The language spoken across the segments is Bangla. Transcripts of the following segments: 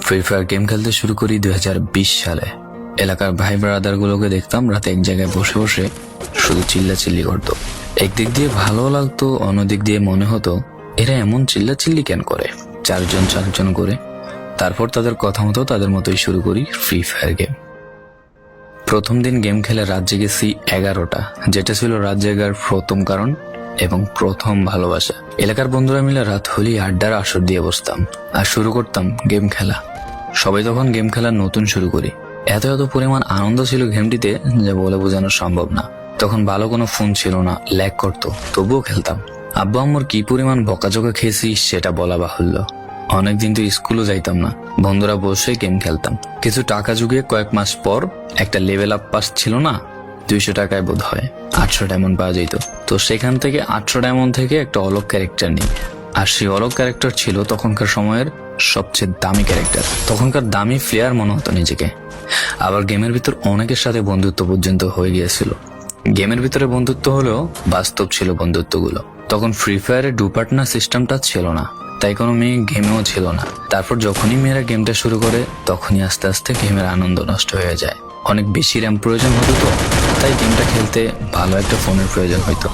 ফ্রি ফায়ার গেম খেলতে শুরু করি 2020 সালে। এলাকার ভাই ব্রাদার গুলোকে দেখতাম রাতে এক জায়গায় বসে বসে শুধু চিল্লাচিল্লি করতো। একদিক দিয়ে ভালো লাগতো, অন্যদিক দিয়ে মনে হতো এরা এমন চিল্লাচিল্লি কেন করে, চারজন করে। তারপর তাদের কথা মতো তাদের মতোই শুরু করি ফ্রি ফায়ার গেম। প্রথম দিন গেম খেলে রাত জেগেছি 11টা, যেটা ছিল রাত জেগার প্রথম কারণ এবং প্রথম ভালোবাসা। এলাকার বন্ধুরা মিলে রাত হলেই আড্ডার আসর দিয়ে বসতাম আর শুরু করতাম গেম খেলা। সবাই তখন গেম খেলা নতুন শুরু করি। এত পরিমাণ আনন্দ ছিল গেমটিতে যা বলে বোঝানো সম্ভব না। তখন ভালো কোনো ফোন ছিল না, ল্যাগ করতো, তবুও খেলতাম। আব্বু আম্মুর কি পরিমাণ বকাঝকা খেয়েছি সেটা বলা বাহুল্য। অনেকদিন তো স্কুলও যাইতাম না, বন্ধুরা বসে গেম খেলতাম। কিছু টাকা জুগিয়ে কয়েক মাস পর একটা লেভেল আপ পাস ছিল না, 200 টাকায় বোধ হয় 800 ডায়মন্ড পাওয়া যেত। তো সেখান থেকে 800 ডায়মন্ড থেকে একটা অলগ ক্যারেক্টার নিই। আর সেই অলগ ক্যারেক্টার ছিল তখনকার সময়ের সবচেয়ে দামি ক্যারেক্টার। তখনকার দামি প্লেয়ার মনে হতো নিজেকে। আবার গেমের ভিতর অনেকের সাথে বন্ধুত্ব পর্যন্ত হয়ে গিয়েছিল। গেমের ভিতরে বন্ধুত্ব হলেও বাস্তব ছিল বন্ধুত্বগুলো। তখন ফ্রি ফায়ারে ডু পার্টনার সিস্টেমটা ছিল না, তাই কোনো মেয়ে গেমেও ছিল না। তারপর যখনই মেয়েরা গেমটা শুরু করে তখনই আস্তে আস্তে গেমের আনন্দ নষ্ট হয়ে যায়। অনেক বেশি র্যাম প্রয়োজন হতো, তো তাই গেমটা খেলতে ভালো একটা ফোনের প্রয়োজন হতো।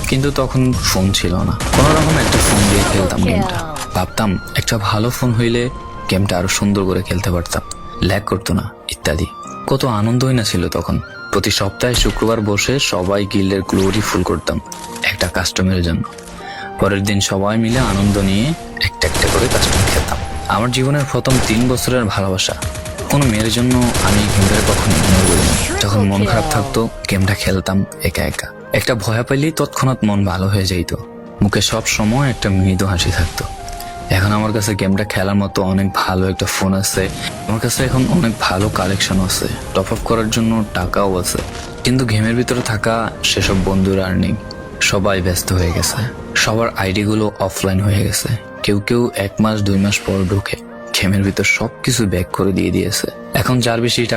কিন্তু তখন ফোন ছিল না, কোনো রকম একটা ফোন দিয়ে খেলতাম গেমটা। ভাবতাম একটা ভালো ফোন হইলে গেমটা আরো সুন্দর করে খেলতে পারতাম, ল্যাগ করতো না ইত্যাদি। কত আনন্দই না ছিল তখন। প্রতি সপ্তাহে শুক্রবার বসে সবাই গিল্ডের গ্লোরি ফুল করতাম একটা কাস্টমের জন্য। পরের দিন সবাই মিলে আনন্দ নিয়ে একটা একটা করে কাস্টম খেলতাম। আমার জীবনের প্রথম 3 বছরের ভালোবাসা। কোনো মেয়ের জন্য আমি গেমটা কখনো মনে করিনি। যখন মন খারাপ থাকতো গেমটা খেলতাম একা একা। একটা ভয় পাইলেই তৎক্ষণাৎ মন ভালো হয়ে যাইতো, মুখে সব সময় একটা মৃদু হাসি থাকতো। এখন আমার কাছে গেমটা খেলার মতো অনেক ভালো একটা ফোন আছে, আমার কাছে এখন অনেক ভালো কালেকশন আছে, টপ আপ করার জন্য টাকাও আছে। কিন্তু গেমের ভিতরে থাকা সেসব বন্ধুরা আর নেই। সবাই ব্যস্ত হয়ে গেছে, সবার আইডি গুলো অফলাইন হয়ে গেছে। কেউ 1 মাস 2 মাস পর ঢুকে গেমের ভিতর সবকিছু ব্যাক করে দিয়ে দিয়েছে। এখন যার বেশি